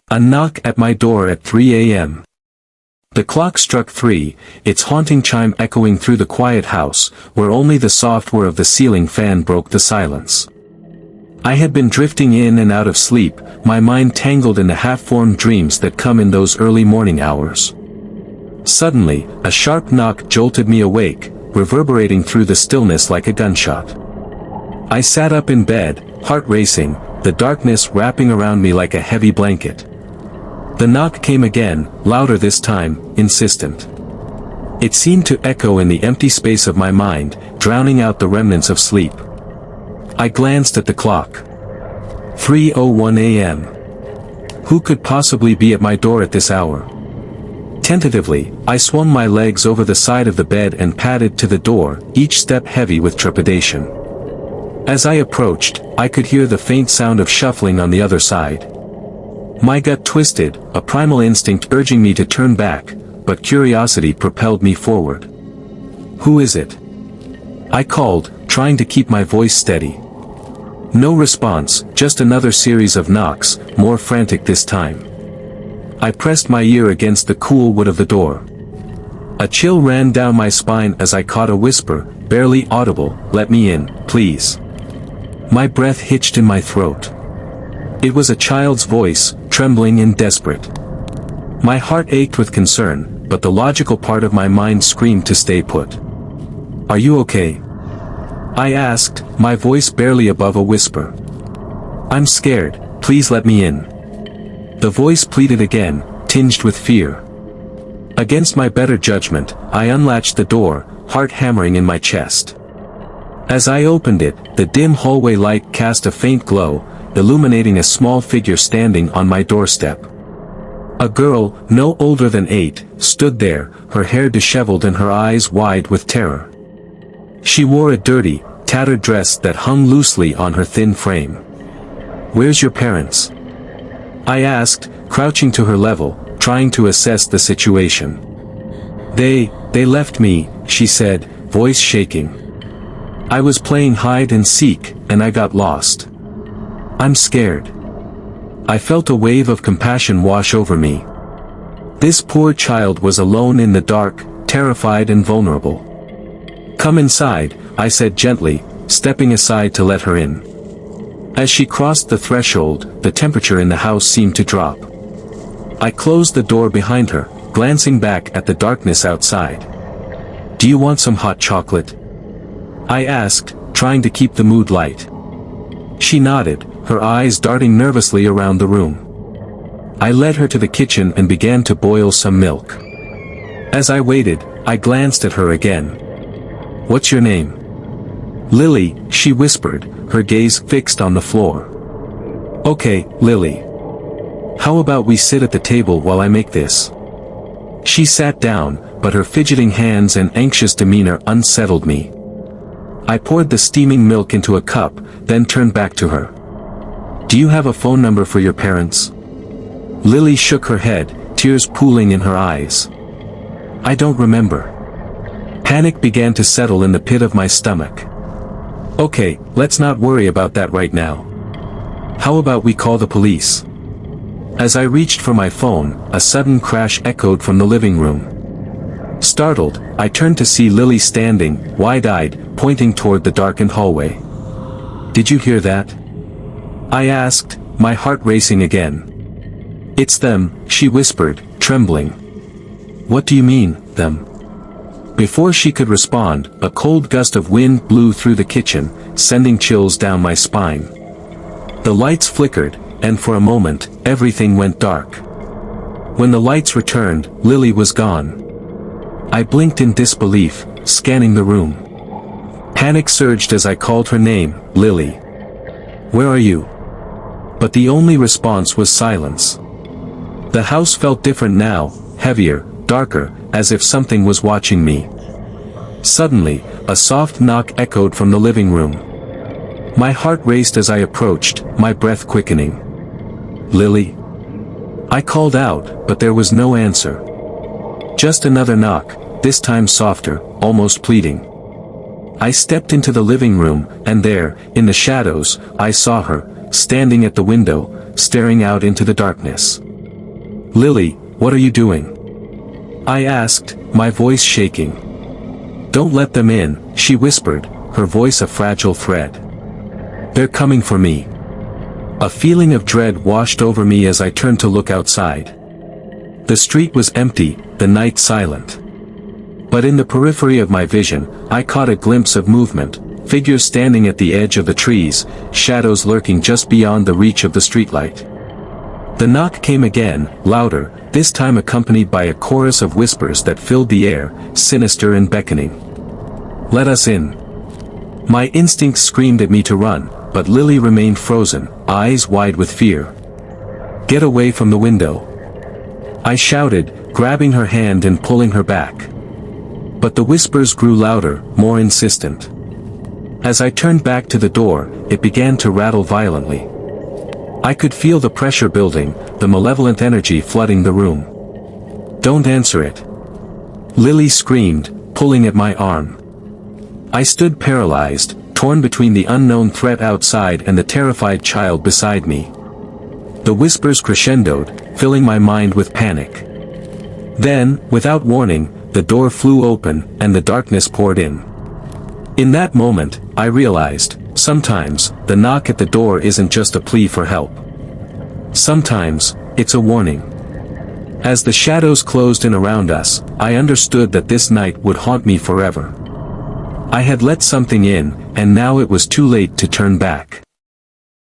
A knock at my door at 3 a.m. The clock struck 3, its haunting chime echoing through the quiet house, where only the soft whir of the ceiling fan broke the silence. I had been drifting in and out of sleep, my mind tangled in the half-formed dreams that come in those early morning hours. Suddenly, a sharp knock jolted me awake, reverberating through the stillness like a gunshot. I sat up in bed, heart racing, the darkness wrapping around me like a heavy blanket. The knock came again, louder this time, insistent. It seemed to echo in the empty space of my mind, drowning out the remnants of sleep. I glanced at the clock. 3:01 a.m. Who could possibly be at my door at this hour? Tentatively, I swung my legs over the side of the bed and padded to the door, each step heavy with trepidation. As I approached, I could hear the faint sound of shuffling on the other side. My gut twisted, a primal instinct urging me to turn back, but curiosity propelled me forward. "Who is it?" I called, trying to keep my voice steady. No response, just another series of knocks, more frantic this time. I pressed my ear against the cool wood of the door. A chill ran down my spine as I caught a whisper, barely audible, "Let me in, please." My breath hitched in my throat. It was a child's voice, trembling and desperate. My heart ached with concern, but the logical part of my mind screamed to stay put. "Are you okay?" I asked, my voice barely above a whisper. "I'm scared, please let me in." The voice pleaded again, tinged with fear. Against my better judgment, I unlatched the door, heart hammering in my chest. As I opened it, the dim hallway light cast a faint glow, illuminating a small figure standing on my doorstep. A girl, no older than 8, stood there, her hair disheveled and her eyes wide with terror. She wore a dirty, tattered dress that hung loosely on her thin frame. "Where's your parents?" I asked, crouching to her level, trying to assess the situation. They left me," she said, voice shaking. "I was playing hide and seek, and I got lost. I'm scared." I felt a wave of compassion wash over me. This poor child was alone in the dark, terrified and vulnerable. "Come inside," I said gently, stepping aside to let her in. As she crossed the threshold, the temperature in the house seemed to drop. I closed the door behind her, glancing back at the darkness outside. "Do you want some hot chocolate?" I asked, trying to keep the mood light. She nodded, her eyes darting nervously around the room. I led her to the kitchen and began to boil some milk. As I waited, I glanced at her again. "What's your name?" "Lily," she whispered, her gaze fixed on the floor. "Okay, Lily. How about we sit at the table while I make this?" She sat down, but her fidgeting hands and anxious demeanor unsettled me. I poured the steaming milk into a cup, then turned back to her. "Do you have a phone number for your parents?" Lily shook her head, tears pooling in her eyes. "I don't remember." Panic began to settle in the pit of my stomach. "Okay, let's not worry about that right now. How about we call the police?" As I reached for my phone, a sudden crash echoed from the living room. Startled, I turned to see Lily standing, wide-eyed, pointing toward the darkened hallway. "Did you hear that?" I asked, my heart racing again. "It's them," she whispered, trembling. "What do you mean, them?" Before she could respond, a cold gust of wind blew through the kitchen, sending chills down my spine. The lights flickered, and for a moment, everything went dark. When the lights returned, Lily was gone. I blinked in disbelief, scanning the room. Panic surged as I called her name, "Lily. Where are you?" But the only response was silence. The house felt different now, heavier, darker, as if something was watching me. Suddenly, a soft knock echoed from the living room. My heart raced as I approached, my breath quickening. "Lily?" I called out, but there was no answer. Just another knock, this time softer, almost pleading. I stepped into the living room, and there, in the shadows, I saw her, standing at the window, staring out into the darkness. "Lily, what are you doing?" I asked, my voice shaking. "Don't let them in," she whispered, her voice a fragile thread. "They're coming for me." A feeling of dread washed over me as I turned to look outside. The street was empty, the night silent. But in the periphery of my vision, I caught a glimpse of movement, figures standing at the edge of the trees, shadows lurking just beyond the reach of the streetlight. The knock came again, louder, this time accompanied by a chorus of whispers that filled the air, sinister and beckoning. "Let us in." My instincts screamed at me to run, but Lily remained frozen, eyes wide with fear. "Get away from the window," I shouted, grabbing her hand and pulling her back. But the whispers grew louder, more insistent. As I turned back to the door, it began to rattle violently. I could feel the pressure building, the malevolent energy flooding the room. "Don't answer it," Lily screamed, pulling at my arm. I stood paralyzed, torn between the unknown threat outside and the terrified child beside me. The whispers crescendoed, filling my mind with panic. Then, without warning, the door flew open, and the darkness poured in. In that moment, I realized, sometimes, the knock at the door isn't just a plea for help. Sometimes, it's a warning. As the shadows closed in around us, I understood that this night would haunt me forever. I had let something in, and now it was too late to turn back.